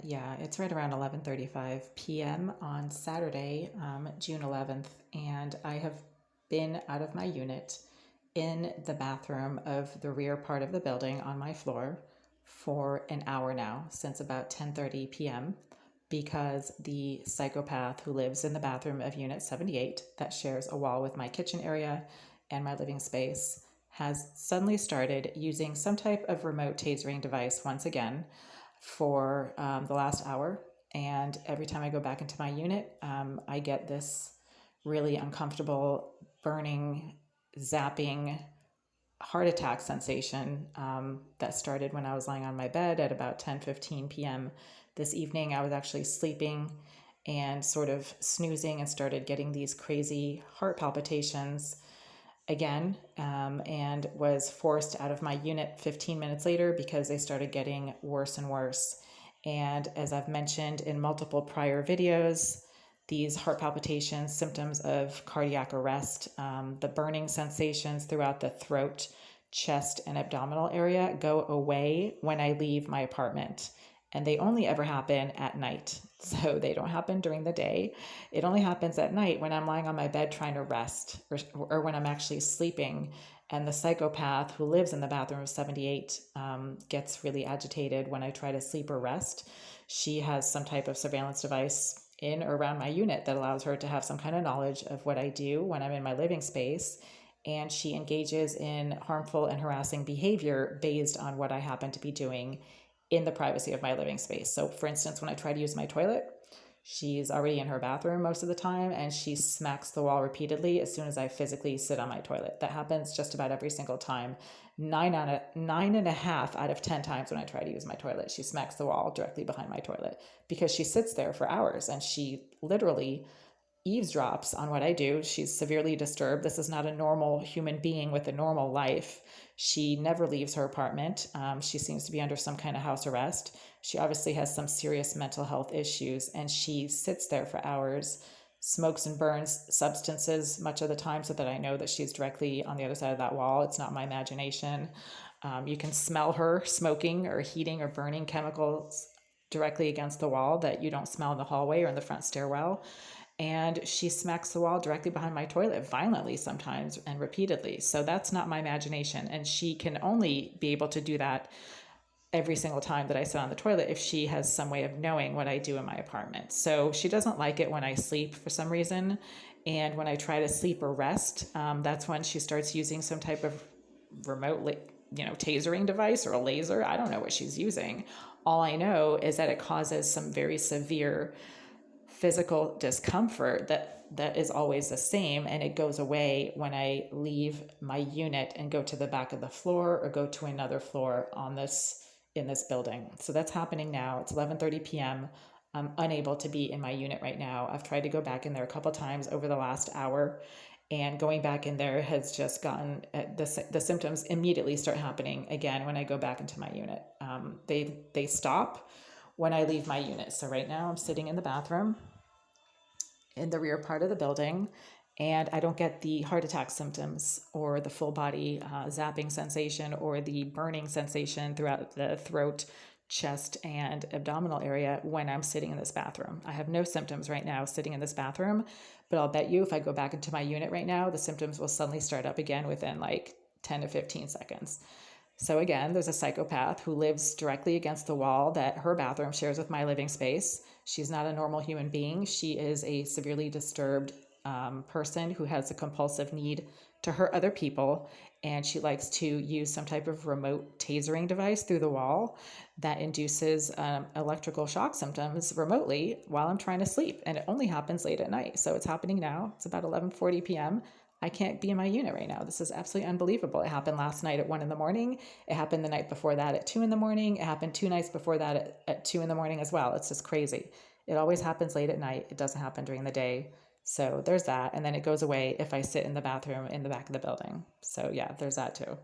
Yeah, it's right around 11:35 p.m. on Saturday, June 11th, and I have been out of my unit in the bathroom of the rear part of the building on my floor for an hour now, since about 10:30 p.m., because the psychopath who lives in the bathroom of Unit 78, that shares a wall with my kitchen area and my living space, has suddenly started using some type of remote tasering device once again for the last hour. And every time I go back into my unit, I get this really uncomfortable, burning, zapping heart attack sensation that started when I was lying on my bed at about 10:15 p.m. this evening. I was actually sleeping and sort of snoozing and started getting these crazy heart palpitations again, and was forced out of my unit 15 minutes later because they started getting worse and worse. And as I've mentioned in multiple prior videos, these heart palpitations, symptoms of cardiac arrest, the burning sensations throughout the throat, chest, and abdominal area go away when I leave my apartment. And they only ever happen at night. So they don't happen during the day. It only happens at night when I'm lying on my bed trying to rest, or when I'm actually sleeping. And the psychopath who lives in the bathroom of 78 gets really agitated when I try to sleep or rest. She has some type of surveillance device in or around my unit that allows her to have some kind of knowledge of what I do when I'm in my living space. And she engages in harmful and harassing behavior based on what I happen to be doing in the privacy of my living space. So for instance, when I try to use my toilet, she's already in her bathroom most of the time, and she smacks the wall repeatedly as soon as I physically sit on my toilet. That happens just about every single time. 9.5 out of 10 times when I try to use my toilet, she smacks the wall directly behind my toilet because she sits there for hours and she literally eavesdrops on what I do. She's severely disturbed. This is not a normal human being with a normal life. She never leaves her apartment. She seems to be under some kind of house arrest. She obviously has some serious mental health issues, and she sits there for hours, smokes and burns substances much of the time so that I know that she's directly on the other side of that wall. It's not my imagination. You can smell her smoking or heating or burning chemicals directly against the wall that you don't smell in the hallway or in the front stairwell. And she smacks the wall directly behind my toilet violently sometimes and repeatedly. So that's not my imagination. And she can only be able to do that every single time that I sit on the toilet if she has some way of knowing what I do in my apartment. So she doesn't like it when I sleep for some reason. And when I try to sleep or rest, that's when she starts using some type of remote, tasering device or a laser. I don't know what she's using. All I know is that it causes some very severe physical discomfort that is always the same, and it goes away when I leave my unit and go to the back of the floor or go to another floor in this building. So that's happening now. It's 11:30 p.m. I'm unable to be in my unit right now. I've tried to go back in there a couple times over the last hour, and going back in there has just gotten the symptoms immediately start happening again when I go back into my unit. They stop when I leave my unit. So right now I'm sitting in the bathroom in the rear part of the building, and I don't get the heart attack symptoms or the full body zapping sensation or the burning sensation throughout the throat, chest, and abdominal area when I'm sitting in this bathroom. I have no symptoms right now sitting in this bathroom, but I'll bet you if I go back into my unit right now, the symptoms will suddenly start up again within like 10 to 15 seconds. So again, there's a psychopath who lives directly against the wall that her bathroom shares with my living space. She's not a normal human being. She is a severely disturbed person who has a compulsive need to hurt other people, and she likes to use some type of remote tasering device through the wall that induces electrical shock symptoms remotely while I'm trying to sleep, and it only happens late at night. So it's happening now. It's about 11:40 p.m. I can't be in my unit right now. This is absolutely unbelievable. It happened last night at 1 a.m. It happened the night before that at 2 a.m. It happened 2 nights before that at 2 a.m. as well. It's just crazy. It always happens late at night. It doesn't happen during the day. So there's that. And then it goes away if I sit in the bathroom in the back of the building. So yeah, there's that too.